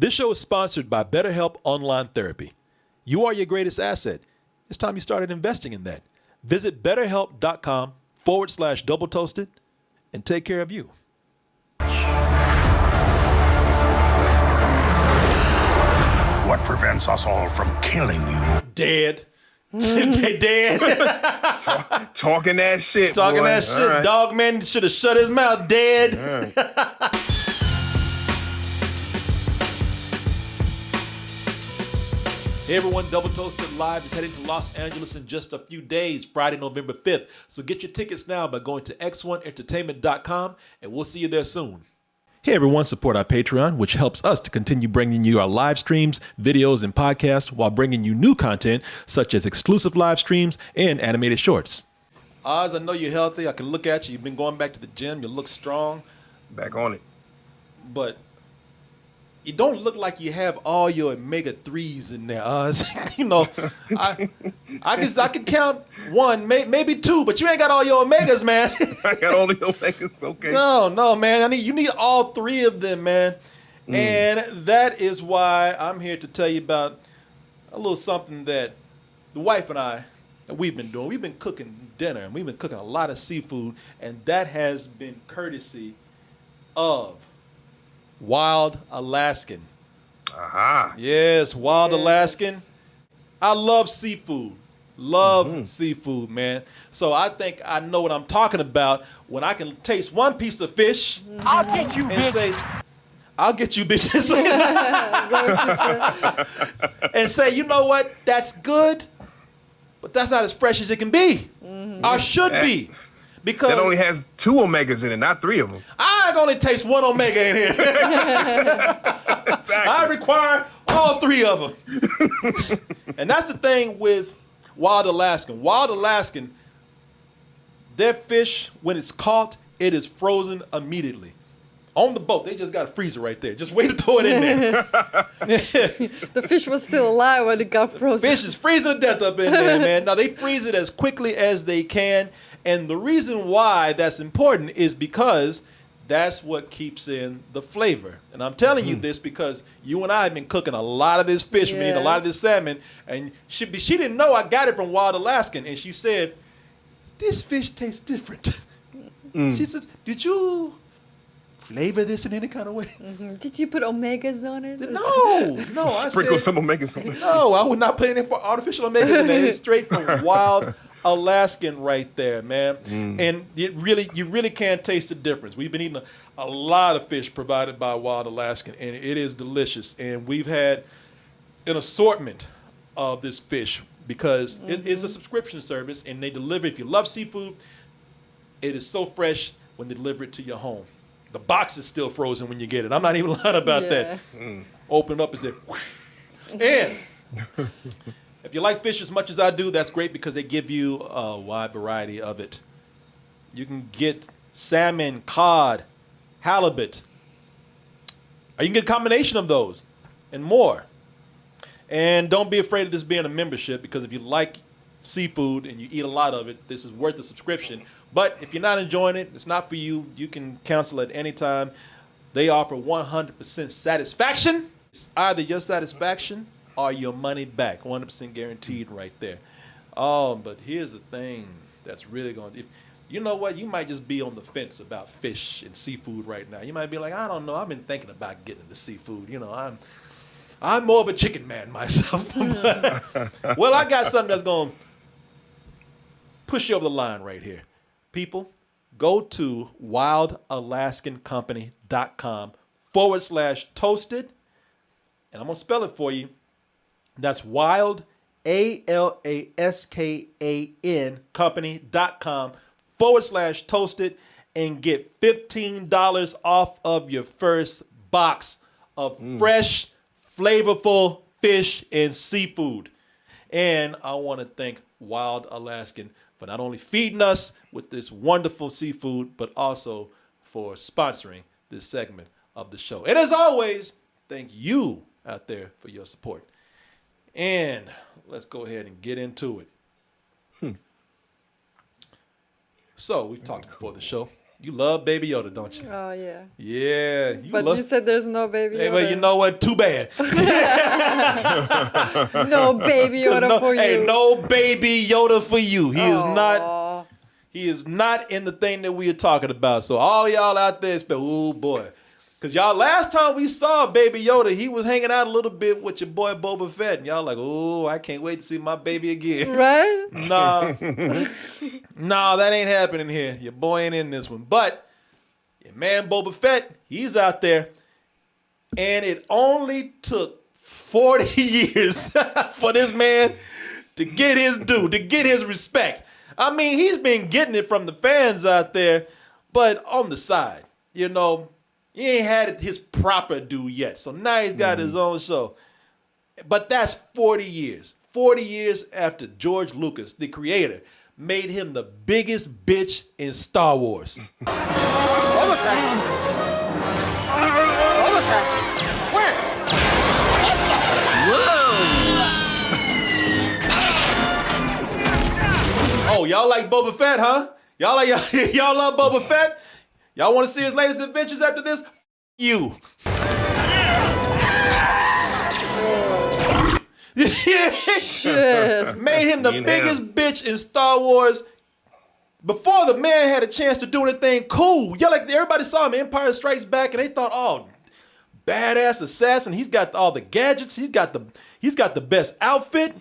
This show is sponsored by BetterHelp Online Therapy. You are your greatest asset. It's time you started investing in that. Visit betterhelp.com/double toasted and take care of you. What prevents us all from killing you? Dead. They dead. Talking that shit, Talking boy. that shit. Right. Dog man should have shut his mouth. Dead. Right. Hey everyone, Double Toasted Live is heading to Los Angeles in just a few days, Friday, November 5th. So get your tickets now by going to x1entertainment.com and we'll see you there soon. Hey everyone, support our Patreon, which helps us to continue bringing you our live streams, videos, and podcasts while bringing you new content such as exclusive live streams and animated shorts. Oz, I know you're healthy. I can look at you. You've been going back to the gym. You look strong. Back on it. But you don't look like you have all your omega-3s in there, Oz. You know, I guess I could count one, maybe two, but you ain't got all your omegas, man. I got all the omegas, okay. No, man. You need all three of them, man. And that is why I'm here to tell you about a little something that the wife and I, we've been doing. We've been cooking dinner, and we've been cooking a lot of seafood, and that has been courtesy of Wild Alaskan. Aha. Yes, Wild Alaskan. I love seafood. Love seafood, man. So I think I know what I'm talking about when I can taste one piece of fish. I'll get you, and bitch. say, I'll get you, bitches. And say, you know what? That's good, but that's not as fresh as it can be. Or should be. Because That only has 2 omegas in it, not 3 of them. I can only taste one omega in here. Exactly. I require all 3 of them. And that's the thing with Wild Alaskan. Wild Alaskan, their fish, when it's caught, it is frozen immediately. On the boat, they just got a freezer right there. Just wait to throw it in there. The fish was still alive when it got frozen. Fish is freezing to death up in there, man. Now, they freeze it as quickly as they can. And the reason why that's important is because that's what keeps in the flavor. And I'm telling you this because you and I have been cooking a lot of this fish, meaning a lot of this salmon. And she didn't know I got it from Wild Alaskan. And she said, this fish tastes different. She said, did you flavor this in any kind of way? Did you put omegas on it? No. I Sprinkle said, some omegas on it. no, I would not put any artificial omegas in there. It's straight from Wild Alaskan right there, man. And you really can't taste the difference. We've been eating a lot of fish provided by Wild Alaskan, and it is delicious. And we've had an assortment of this fish because it is a subscription service, and they deliver. If you love seafood, it is so fresh when they deliver it to your home. The box is still frozen when you get it. I'm not even lying about that. Open it up and say, whoosh. And if you like fish as much as I do, that's great because they give you a wide variety of it. You can get salmon, cod, halibut. Or you can get a combination of those and more. And don't be afraid of this being a membership because if you like seafood and you eat a lot of it, this is worth the subscription. But if you're not enjoying it, it's not for you. You can cancel at any time. They offer 100% satisfaction. It's either your satisfaction or your money back. 100% guaranteed right there. Oh, but here's the thing that's really going to... You know what? You might just be on the fence about fish and seafood right now. You might be like, I don't know. I've been thinking about getting into seafood. You know, I'm more of a chicken man myself. Well, I got something that's going to push you over the line right here. People, go to wildalaskancompany.com/toasted. And I'm going to spell it for you. That's wild, ALASKAN company.com/toasted and get $15 off of your first box of fresh, flavorful fish and seafood. And I want to thank Wild Alaskan for not only feeding us with this wonderful seafood, but also for sponsoring this segment of the show. And as always, thank you out there for your support. And let's go ahead and get into it. So we've talked before the show. You love Baby Yoda, don't you? Oh yeah. Yeah. But you said there's no Baby Yoda. Hey, well, you know what? Too bad. No Baby Yoda for you. Hey, no Baby Yoda for you. He is not. Aw. He is not in the thing that we are talking about. So all y'all out there, oh boy. Because y'all, last time we saw Baby Yoda, he was hanging out a little bit with your boy Boba Fett. And y'all like, oh, I can't wait to see my baby again. Right? Nah. Nah, that ain't happening here. Your boy ain't in this one. But your man Boba Fett, he's out there. And it only took 40 years for this man to get his due, to get his respect. I mean, he's been getting it from the fans out there, but on the side, you know, he ain't had his proper due yet. So now he's got his own show. But that's 40 years. 40 years after George Lucas, the creator, made him the biggest bitch in Star Wars. Boba Fett. Boba Fett. Where? Oh, y'all like Boba Fett, huh? Y'all love Boba Fett? Y'all want to see his latest adventures after this? You. Shit. Made him the biggest bitch in Star Wars before the man had a chance to do anything cool. Yeah, like everybody saw him in Empire Strikes Back and they thought, oh, badass assassin. He's got all the gadgets. He's got the best outfit.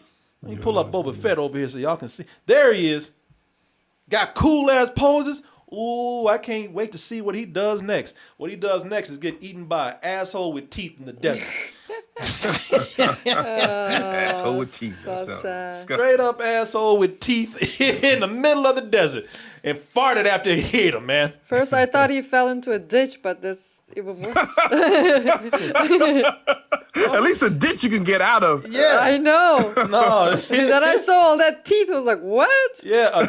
Let me pull up Boba Fett over here so y'all can see. There he is. Got cool ass poses. Ooh, I can't wait to see what he does next. What he does next is get eaten by an asshole with teeth in the desert. Asshole with teeth. So sad. Straight up asshole with teeth in the middle of the desert. And farted after he ate him, man. First I thought he fell into a ditch, but that's even worse. At least a ditch you can get out of. Yeah. I know. No. And then I saw all that teeth. I was like, what? Yeah.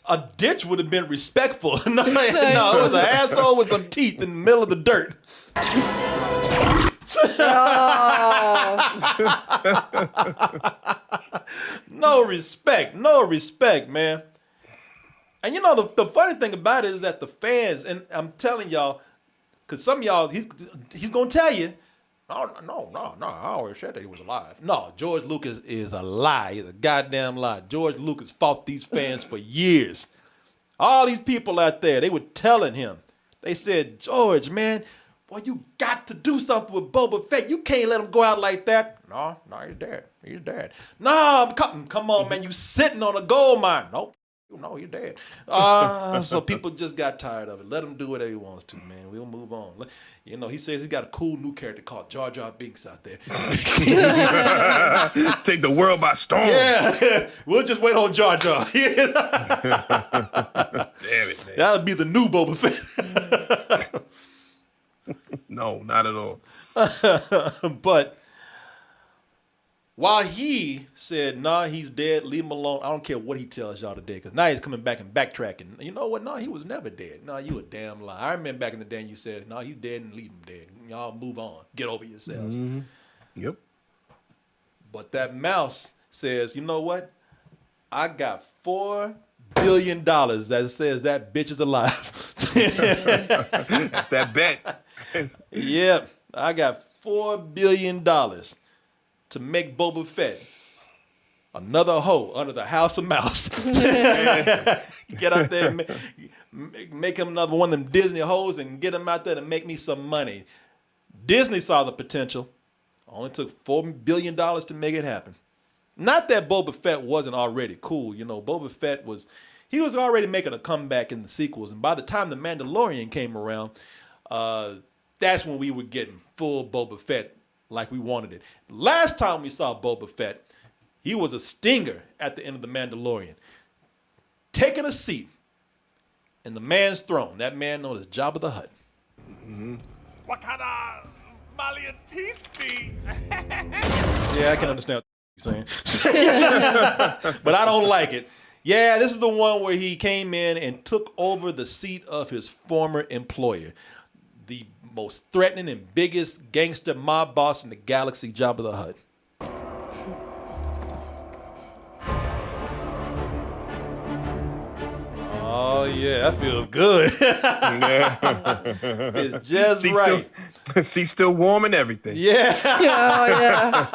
A ditch would have been respectful. No, it was an asshole with some teeth in the middle of the dirt. No respect, man. And you know, the funny thing about it is that the fans, and I'm telling y'all, because some of y'all, he's going to tell you, no, I always said that he was alive. No, George Lucas is a lie. He's a goddamn lie. George Lucas fought these fans for years. All these people out there, they were telling him. They said, George, man, boy, you got to do something with Boba Fett. You can't let him go out like that. No, he's dead. He's dead. No, come on, man. You sitting on a gold mine. Nope. No, you're dead. So people just got tired of it. Let him do whatever he wants to, man. We'll move on. You know, he says he's got a cool new character called Jar Jar Binks out there. Take the world by storm. Yeah, we'll just wait on Jar Jar. Damn it, man. That'll be the new Boba Fett. No, not at all. But while he said, nah, he's dead, leave him alone, I don't care what he tells y'all today, because now he's coming back and backtracking. You know what? No, he was never dead. No, you a damn lie. I remember back in the day you said, no, he's dead and leave him dead. Y'all move on. Get over yourselves. Mm-hmm. Yep. But that mouse says, you know what? I got $4 billion that says that bitch is alive. That's that bet. Yep. I got $4 billion to make Boba Fett another hoe under the House of Mouse. Get out there and make him another one of them Disney hoes and get him out there to make me some money. Disney saw the potential. Only took $4 billion to make it happen. Not that Boba Fett wasn't already cool. You know, Boba Fett was already making a comeback in the sequels. And by the time The Mandalorian came around, that's when we were getting full Boba Fett like we wanted it. Last time we saw Boba Fett, he was a stinger at the end of The Mandalorian, taking a seat in the man's throne. That man known as Jabba the Hutt. Mm-hmm. What kind of Malian teeth be? Yeah, I can understand what you're saying. But I don't like it. Yeah, this is the one where he came in and took over the seat of his former employer. The most threatening and biggest gangster mob boss in the galaxy, Jabba the Hutt. Oh, Oh yeah, that feels good. It's just right. Still warm and everything. Yeah. Yeah.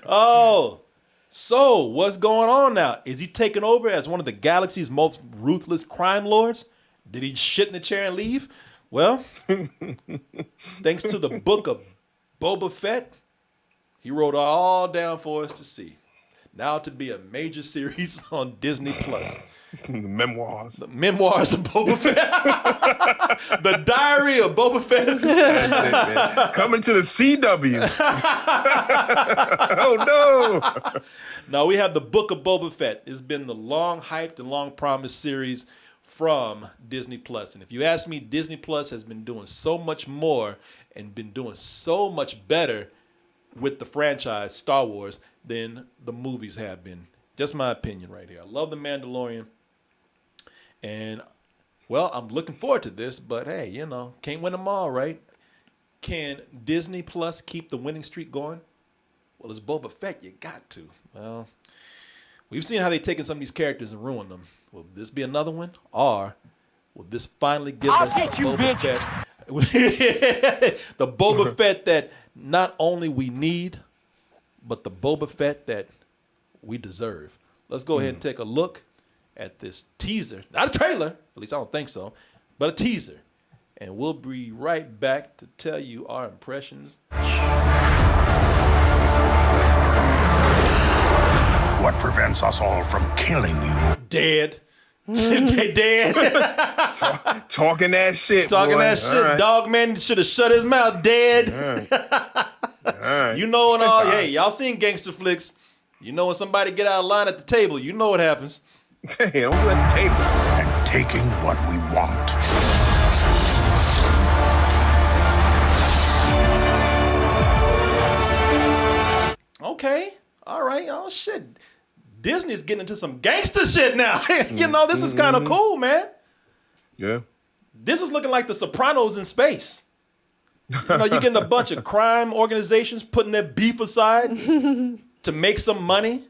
Oh. So what's going on now? Is he taking over as one of the galaxy's most ruthless crime lords? Did he shit in the chair and leave? Well, thanks to the Book of Boba Fett, he wrote it all down for us to see. Now to be a major series on Disney Plus. Memoirs. The Memoirs of Boba Fett. The Diary of Boba Fett. That's it, man. Coming to the CW. Oh, no. Now we have the Book of Boba Fett. It's been the long-hyped and long-promised series from Disney Plus. And if you ask me, Disney Plus has been doing so much more and been doing so much better with the franchise Star Wars than the movies have been. Just my opinion right here. I love The Mandalorian. And, well, I'm looking forward to this, but hey, you know, can't win them all, right? Can Disney Plus keep the winning streak going? Well, it's Boba Fett, you got to. Well, we've seen how they've taken some of these characters and ruined them. Will this be another one? Or will this finally give us the Boba Fett? The Boba Fett that not only we need, but the Boba Fett that we deserve. Let's go ahead and take a look at this teaser. Not a trailer, at least I don't think so, but a teaser. And we'll be right back to tell you our impressions. What prevents us all from killing you? Dead. Dead. Talking that shit, Talking boy. that shit. All right. Dog man should have shut his mouth. Dead. All right. You know and all. Hey, y'all seen gangster flicks. You know when somebody get out of line at the table, you know what happens. Hey, don't do at the table. And taking what we want. Okay. All right. Oh, shit. Disney's getting into some gangster shit now. You know, this is kind of cool, man. Yeah. This is looking like the Sopranos in space. You know, you're getting a bunch of crime organizations putting their beef aside to make some money.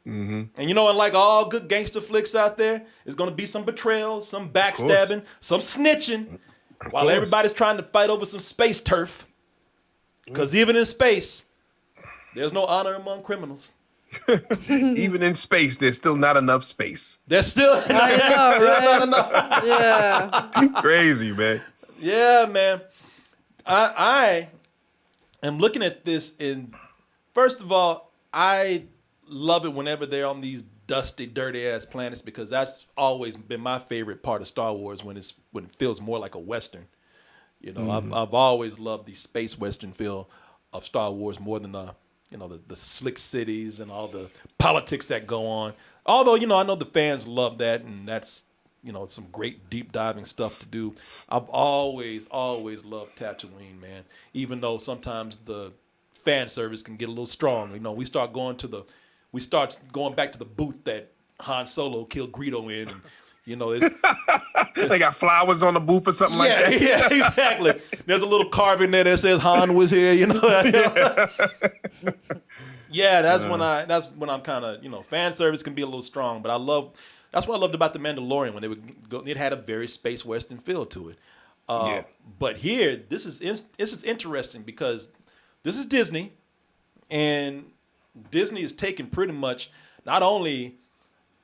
Mm-hmm. And you know, and like all good gangster flicks out there, there's going to be some betrayal, some backstabbing, some snitching, while everybody's trying to fight over some space turf. Because even in space, there's no honor among criminals. Even in space, there's still not enough space. There's still I know, right? not enough. Yeah. Crazy, man. Yeah, man. I am looking at this, and first of all, I love it whenever they're on these dusty, dirty ass planets, because that's always been my favorite part of Star Wars, when it feels more like a Western. You know, I've always loved the space Western feel of Star Wars more than the slick cities and all the politics that go on. Although, you know, I know the fans love that, and that's, you know, some great deep diving stuff to do. I've always loved Tatooine, man. Even though sometimes the fan service can get a little strong. You know, we start going back to the booth that Han Solo killed Greedo in, and, you know, it's They got flowers on the booth or something like that. yeah, exactly. There's a little carving there that says Han was here, you know. Yeah, that's when I'm kind of, you know, fan service can be a little strong, but that's what I loved about The Mandalorian, when it had a very space Western feel to it. But here, this is interesting because this is Disney, and Disney is taking pretty much not only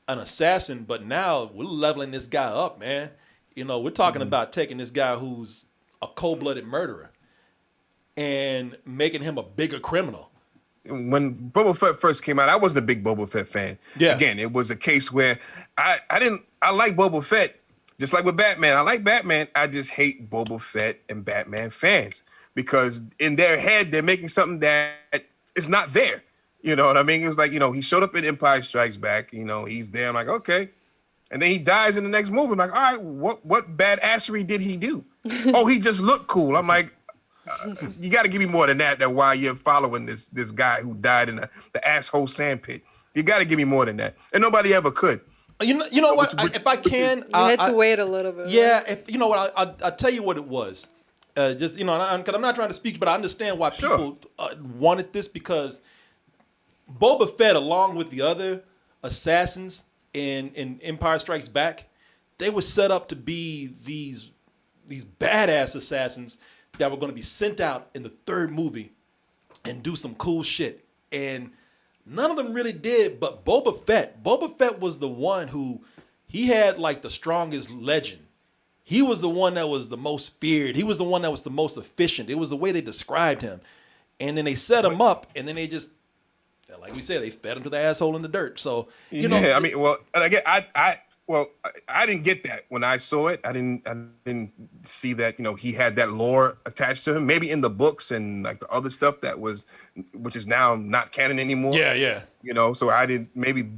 an assassin, but now we're leveling this guy up, man. You know, we're talking about taking this guy who's a cold-blooded murderer and making him a bigger criminal. When Boba Fett first came out, I wasn't a big Boba Fett fan. Yeah. Again, it was a case where I like Boba Fett, just like with Batman. I like Batman. I just hate Boba Fett and Batman fans, because in their head, they're making something that is not there. You know what I mean? It was like, you know, he showed up in Empire Strikes Back. You know, he's there. I'm like, okay. And then he dies in the next movie. I'm like, all right, what badassery did he do? Oh, he just looked cool. I'm like, you got to give me more than that. That while you're following this guy who died in the asshole sandpit, you got to give me more than that. And nobody ever could. You know what? If I can, You had to wait a little bit. Yeah, if you know what, I'll tell you what it was. Just, you know, because I'm not trying to speak, but I understand why people wanted this, because Boba Fett, along with the other assassins, in Empire Strikes Back, they were set up to be these badass assassins that were going to be sent out in the third movie and do some cool shit. And none of them really did, but Boba Fett was the one who, he had like the strongest legend. He was the one that was the most feared. He was the one that was the most efficient. It was the way they described him. And then they set him up, and then they just, like we said, they fed him to the asshole in the dirt. So, you know. I mean, well, and again, I didn't get that when I saw it. I didn't see that, you know, he had that lore attached to him. Maybe in the books and like the other stuff which is now not canon anymore. Yeah. You know, so maybe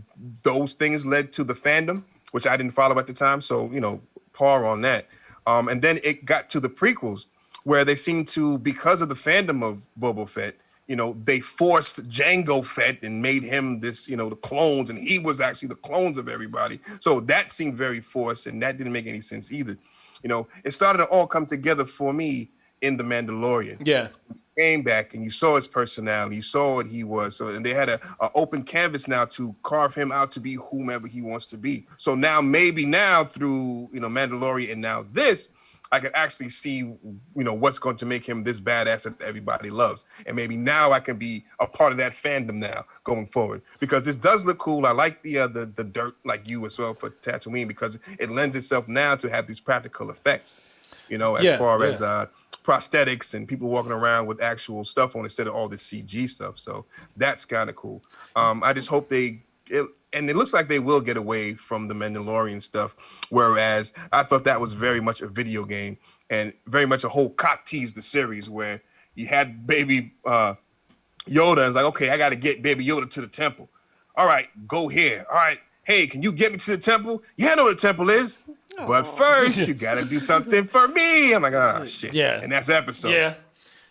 those things led to the fandom, which I didn't follow at the time. So, you know, par on that. And then it got to the prequels where they seemed to, because of the fandom of Boba Fett, you know, they forced Jango Fett and made him this, you know, the clones, and he was actually the clones of everybody. So that seemed very forced, and that didn't make any sense either. You know, it started to all come together for me in The Mandalorian. Yeah. Came back and you saw his personality, you saw what he was. So, and they had a open canvas now to carve him out to be whomever he wants to be. So maybe now through, you know, Mandalorian and now this, I could actually see, you know, what's going to make him this badass that everybody loves. And maybe now I can be a part of that fandom now going forward, because this does look cool. I like the dirt, like you as well, for Tatooine, because it lends itself now to have these practical effects, you know, as far as prosthetics and people walking around with actual stuff on instead of all this CG stuff. So that's kind of cool. I just hope and it looks like they will get away from the Mandalorian stuff, whereas I thought that was very much a video game and very much a whole cock tease the series where you had baby Yoda and it's like, okay, I got to get baby Yoda to the temple. All right, go here. All right, hey, can you get me to the temple? Yeah, I know what the temple is. Aww. But first, you got to do something for me. I'm like, oh, shit. Yeah. And that's the episode. Yeah.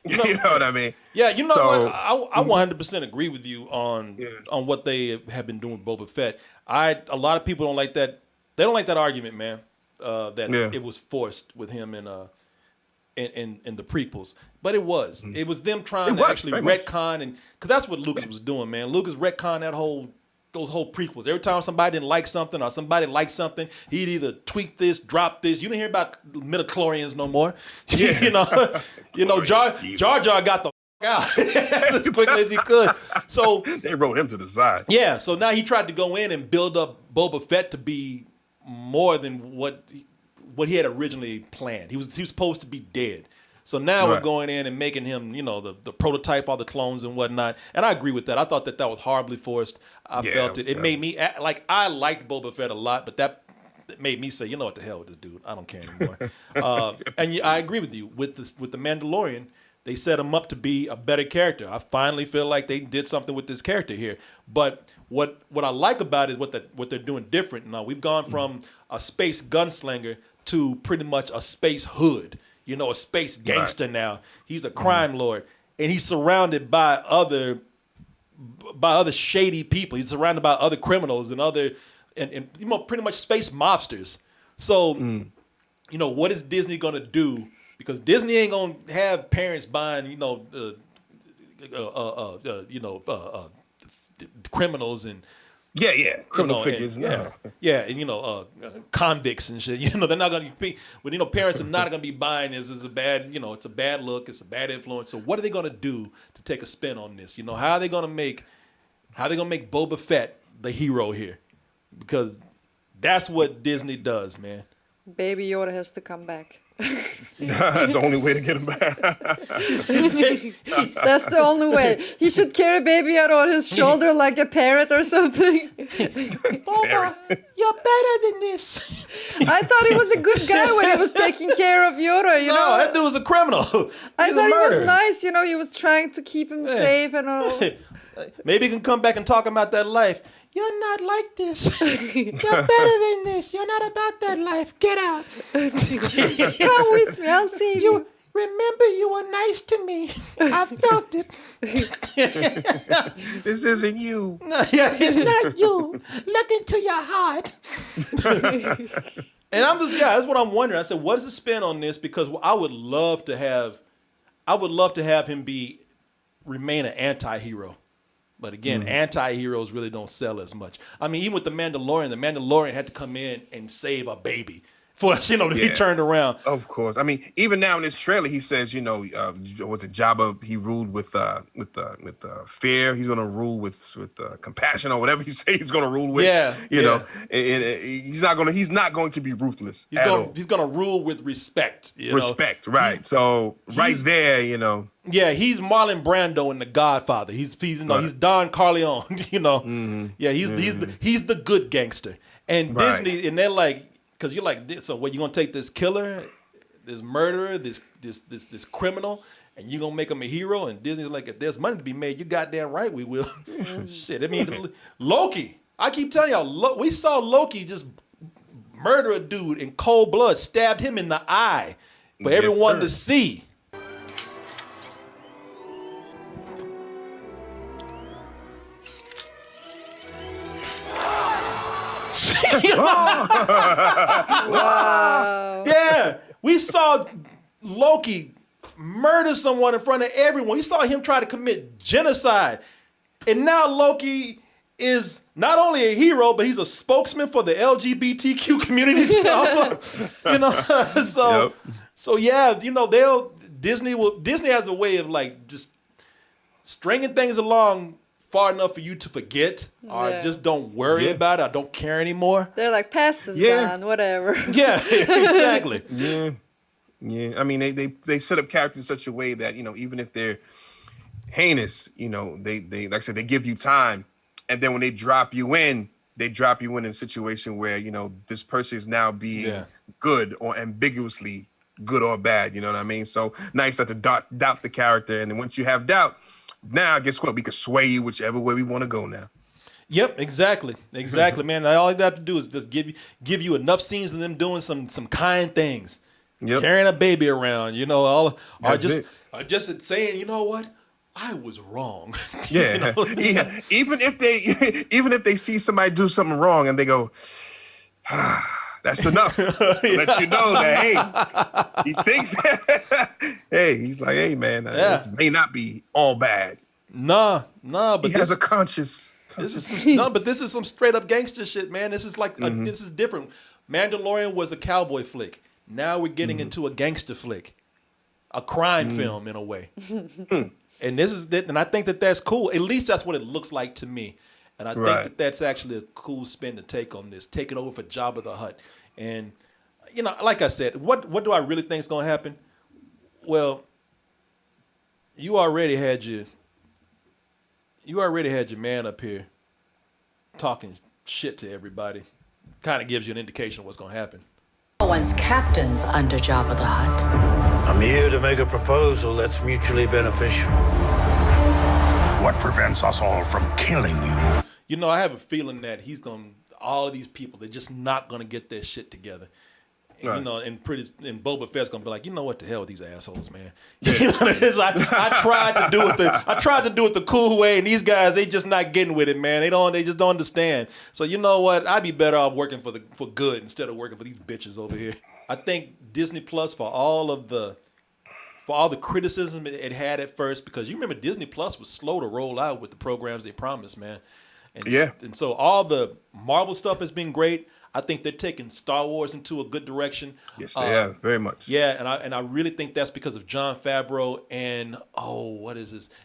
You know what I mean? Yeah, you know what? I 100% agree with you on what they have been doing with Boba Fett. A lot of people don't like that. They don't like that argument, man. It was forced with him in the prequels, but it was. It was them trying to actually retcon, and because that's what Lucas was doing, man. Lucas retconned those whole prequels. Every time somebody didn't like something or somebody liked something, he'd either tweak this, drop this. You didn't hear about midichlorians no more. Yeah. you know, Jar Jar got the out as quickly as he could. So they wrote him to the side. Yeah. So now he tried to go in and build up Boba Fett to be more than what he had originally planned. He was supposed to be dead. So now we're going in and making him, you know, the prototype, all the clones and whatnot. And I agree with that. I thought that was horribly forced. I felt it. It made me like, I liked Boba Fett a lot, but that made me say, you know what, the hell with this dude. I don't care anymore. And I agree with you. With the Mandalorian, they set him up to be a better character. I finally feel like they did something with this character here. But what I like about it is what they're doing different. Now we've gone from a space gunslinger to pretty much a space hood. You know, a space gangster now. He's a crime lord, and he's surrounded by other shady people. He's surrounded by other criminals and you know, pretty much space mobsters. So, you know, what is Disney gonna do? Because Disney ain't gonna have parents buying, you know, criminals and. Criminal figures. And you know, convicts and shit. You know, they're not going to be. But you know, parents are not going to be buying this. It's a bad, you know, it's a bad look. It's a bad influence. So what are they going to do to take a spin on this? You know, how are they going to make Boba Fett the hero here? Because that's what Disney does, man. Baby Yoda has to come back. That's the only way to get him back. That's the only way. He should carry Baby Yoda on his shoulder like a parrot or something. Boba, you're better than this. I thought he was a good guy when he was taking care of Yoda, you know. No, that dude was a criminal. I thought he was nice, you know. He was trying to keep him safe and all. Maybe he can come back and talk about that life. You're not like this. You're better than this. You're not about that life. Get out. Come with me. I'll save you. Remember, you were nice to me. I felt it. This isn't you. It's not you. Look into your heart. And I'm just, that's what I'm wondering. I said, what is the spin on this? Because I would love to have him remain an anti-hero. But again, anti-heroes really don't sell as much. I mean, even with the Mandalorian had to come in and save a baby for us, he turned around. Of course. I mean, even now in this trailer, he says, was it Jabba? He ruled with fear. He's gonna rule with compassion or whatever you say. He's gonna rule with. You know, and he's not going to be ruthless. He's gonna rule with respect. Respect, right? So right there, Yeah, he's Marlon Brando in The Godfather. He's Don Corleone. Yeah, he's the good gangster. And Disney, and they're like, because you're like, so what, you gonna take this killer, this murderer, this criminal, and you gonna make him a hero? And Disney's like, if there's money to be made, you goddamn right we will. Shit, I mean, Loki. I keep telling y'all, we saw Loki just murder a dude in cold blood, stabbed him in the eye for everyone to see. Wow. Yeah, we saw Loki murder someone in front of everyone. We saw him try to commit genocide. And now Loki is not only a hero, but he's a spokesman for the LGBTQ community also. So yeah, Disney has a way of like just stringing things along far enough for you to forget or just don't worry about it or don't care anymore. They're like, past is gone, whatever. Yeah, exactly. Yeah. I mean, they set up characters in such a way that, even if they're heinous, they like I said, they give you time. And then when they drop you in a situation where, this person is now being good or ambiguously good or bad. You know what I mean? So now you start to doubt the character. And then once you have doubt, now, guess what? We can sway you whichever way we want to go now. Yep, exactly, man. All you have to do is just give you enough scenes of them doing some kind things, carrying a baby around, or just saying, you know what, I was wrong. Yeah, Even if they see somebody do something wrong and they go, that's enough. Let you know that, hey, he thinks, hey, he's like, hey, man, this may not be all bad. Nah, but he has a conscience. This is some straight up gangster shit, man. This is like, this is different. Mandalorian was a cowboy flick. Now we're getting into a gangster flick, a crime film in a way. And I think that's cool. At least that's what it looks like to me. And I think that's actually a cool spin to take on this. Take it over for Jabba the Hutt. And, like I said, what do I really think is going to happen? Well, you already had your man up here talking shit to everybody. Kind of gives you an indication of what's going to happen. Once captains under Jabba the Hutt. I'm here to make a proposal that's mutually beneficial. What prevents us all from killing you? I have a feeling that all of these people, they're just not going to get their shit together. And, and Boba Fett's going to be like, what the hell with these assholes, man? I tried to do it the cool way, and these guys, they just not getting with it, man. They just don't understand. So you know what? I'd be better off working for good instead of working for these bitches over here. I think Disney Plus, for all the criticism it had at first, because you remember Disney Plus was slow to roll out with the programs they promised, man. And so all the Marvel stuff has been great. I think they're taking Star Wars into a good direction. Yes, they have, very much. Yeah, and I really think that's because of Jon Favreau and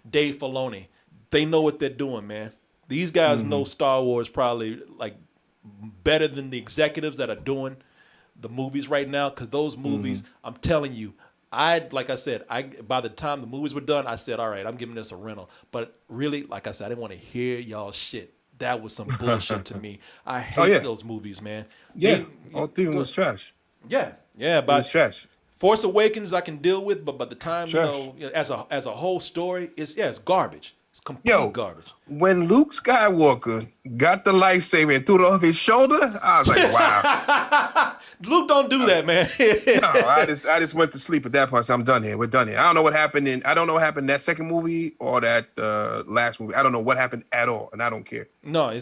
Dave Filoni. They know what they're doing, man. These guys know Star Wars probably like better than the executives that are doing the movies right now. Because those movies, I'm telling you, by the time the movies were done, I said, all right, I'm giving this a rental. But really, like I said, I didn't want to hear y'all shit. That was some bullshit to me. I hate those movies, man. Yeah, all three of them was trash. Yeah. It was trash. Force Awakens I can deal with, but by the time, as a whole story, it's garbage. It's complete garbage. When Luke Skywalker got the lightsaber and threw it off his shoulder, I was like, wow. Luke don't do that, man. No, I just went to sleep at that point. So I'm done here. We're done here. I don't know what happened in that second movie or that last movie. I don't know what happened at all, and I don't care. No,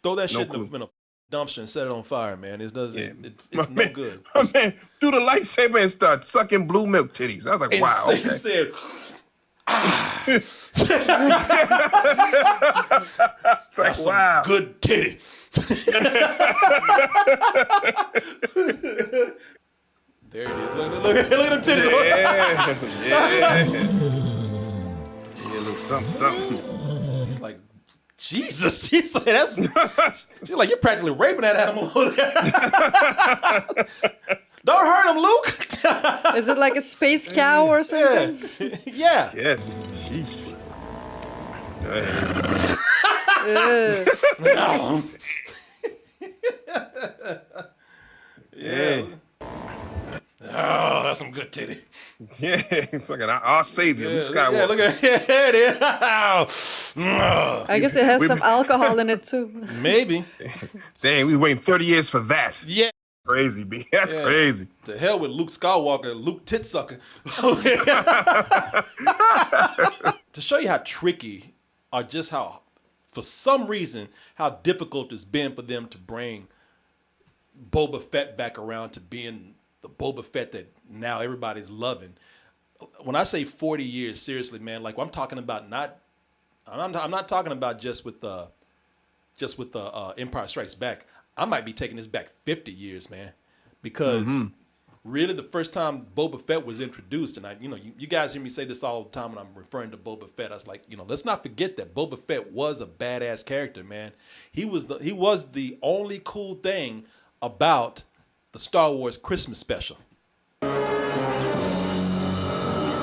throw that shit in a dumpster and set it on fire, man. It doesn't. It's no good. My man threw the lightsaber and started sucking blue milk titties. I was like, wow. He said, It's like, wow. Good titty. There it is. Look at them titties. Yeah. Look, something. Like, Jesus. She's like, she's like, you're practically raping that animal over there. Don't hurt him, Luke. Is it like a space cow or something? Yeah. Yes. Sheesh. Go ahead. Yeah. Oh, that's some good titty. Yeah, it's like our savior, Luke Skywalker. Yeah, look at it. There it is. I guess it has some alcohol in it too. Maybe. Dang, we waiting 30 years for that. Yeah. Crazy, B. That's crazy. To hell with Luke Skywalker, Luke Titsucker. To show you how tricky, or just how, for some reason, how difficult it's been for them to bring Boba Fett back around to being the Boba Fett that now everybody's loving. When I say 40 years, seriously, man, like I'm talking about I'm not talking about just with the Empire Strikes Back. I might be taking this back 50 years, man, because really the first time Boba Fett was introduced, and you guys hear me say this all the time when I'm referring to Boba Fett. I was like, let's not forget that Boba Fett was a badass character, man. He was the only cool thing about the Star Wars Christmas special. You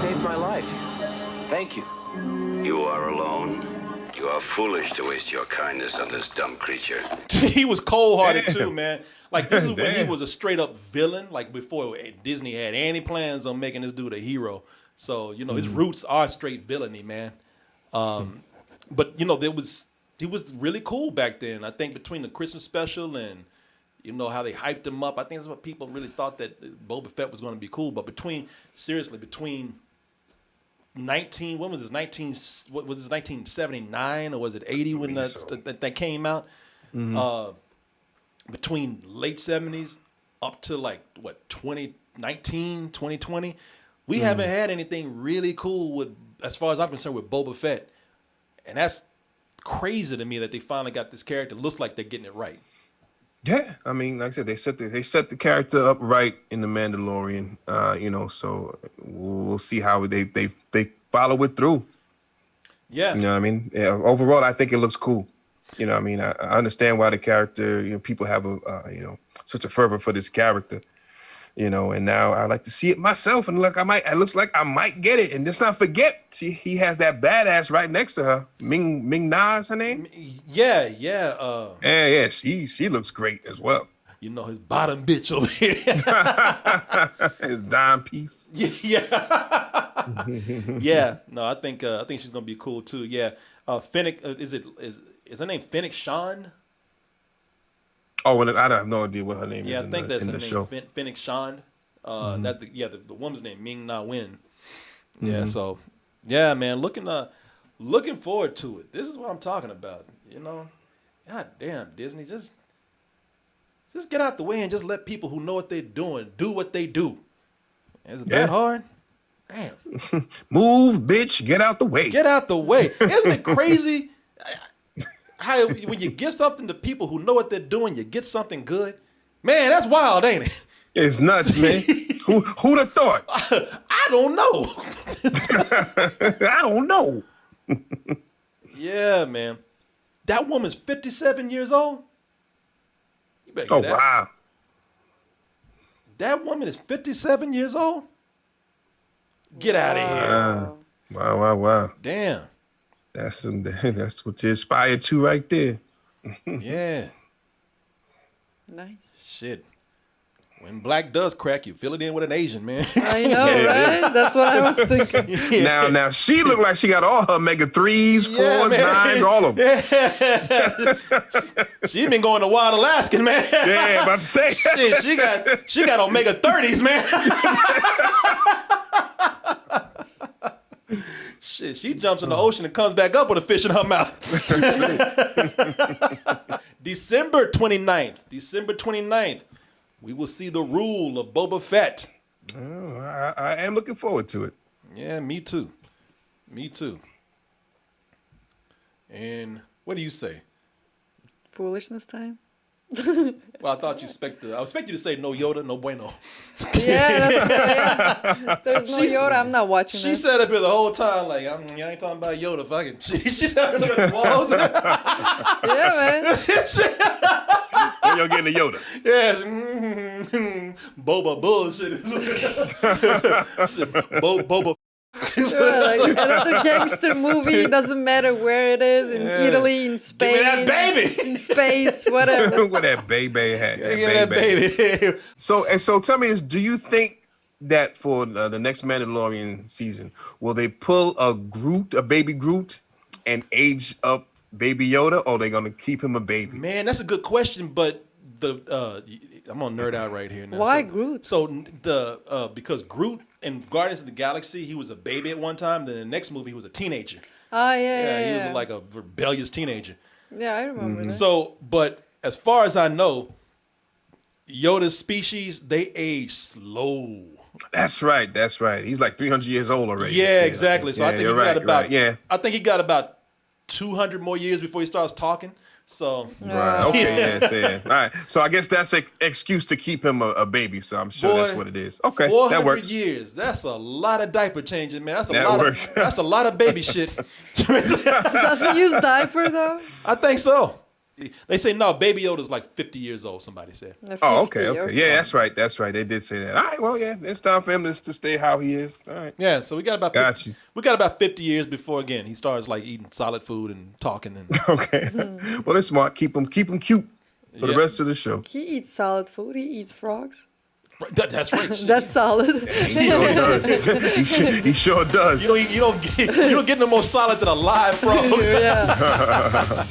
saved my life. Thank you. You are alone. You are foolish to waste your kindness on this dumb creature. He was cold-hearted too, man. Like this is when he was a straight-up villain. Like before Disney had any plans on making this dude a hero. So his roots are straight villainy, man. But he was really cool back then. I think between the Christmas special and how they hyped him up, I think that's what people really thought that Boba Fett was going to be cool. But between 1979 or was it 80 when that came out? Between late 70s up to 2019, 2020, we haven't had anything really cool with, as far as I'm concerned, with Boba Fett. And that's crazy to me that they finally got this character. Looks like they're getting it right. Yeah, I mean, like I said, they set the character up right in the Mandalorian. So we'll see how they follow it through. Yeah, you know what I mean. Yeah, overall, I think it looks cool. You know what I mean. I understand why the character, people have such a fervor for this character. And now I like to see it myself, and look, it looks like I might get it. And let's not forget, he has that badass right next to her, Ming Na is her name. Yeah. Yeah. She looks great as well. His bottom bitch over here. His dime piece. Yeah. Yeah. No, I think she's gonna be cool too. Yeah. Fennec, is her name Fennec Shand? Oh, I have no idea what her name is. Yeah, I think that's her show. name, Fennec Shand. The woman's name Ming Na Wen. Yeah, so yeah, man, looking forward to it. This is what I'm talking about. God damn, Disney, just get out the way and just let people who know what they're doing do what they do. Is it that hard? Damn. Move, bitch, get out the way. Get out the way. Isn't it crazy? How when you give something to people who know what they're doing, you get something good. Man, that's wild, ain't it? It's nuts, man. Who'd have thought? I don't know. I don't know. Yeah, man. That woman's 57 years old. You better get that. Wow. That woman is 57 years old? Get out of here. Wow. Damn. That's what you aspire to right there. Yeah. Nice. Shit. When black does crack, you fill it in with an Asian, man. I know, right? That's what I was thinking. Yeah. Now she looked like she got all her omega-3s, 4s, 9s, all of them. Yeah. She been going to Wild Alaskan, man. Yeah, about to say. Shit, she got omega-30s, man. Shit, she jumps in the ocean and comes back up with a fish in her mouth. December 29th, we will see the rule of Boba Fett. Oh, I am looking forward to it. Yeah, me too. Me too. And what do you say? Foolishness time. Well, I thought you expected. I expect you to say no Yoda, no bueno. Yeah, if there's no Yoda, I'm not watching She that. sat up here the whole time like, I ain't talking about Yoda. Fucking. She sat up looking at the walls. Yeah, man. When y'all getting the Yoda? Yeah. Boba bullshit. Boba. Sure, like another gangster movie, doesn't matter where it is, in Italy, in Spain, Give me that baby. in space, whatever. With that baby hat. Give me that baby. So tell me, do you think that for the next Mandalorian season, will they pull a baby Groot, and age up Baby Yoda, or are they gonna keep him a baby? Man, that's a good question, but I'm gonna nerd out right here now. Why Groot? So because Groot in Guardians of the Galaxy, he was a baby at one time. Then the next movie, he was a teenager. Oh, yeah. He was like a rebellious teenager. Yeah, I remember that. So, but as far as I know, Yoda's species, they age slow. That's right. He's like 300 years old already. Yeah, exactly. So I think I think he got about 200 more years before he starts talking. So Right. Okay. Yeah. All right. So I guess that's an excuse to keep him a baby. So I'm sure that's what it is. Okay. 400 That works. years. That's a lot of diaper changing, man. That's a That lot works. that's a lot of baby shit. Does he use diaper, though? I think so. They say no, Baby Yoda's like 50 years old, somebody said. 50, Oh, okay. Yeah, that's right. They did say that. All right. Well, yeah, it's time for him to stay how he is. All right. Yeah, so we got about Got 50, you. we got about 50 years before again he starts like eating solid food and talking and Okay. Well, that's smart. Keep him cute for the Yeah. rest of the show. He eats solid food. He eats frogs. that's right. That's solid. He sure does. He sure does. You don't get no more solid than a live frog. Yeah.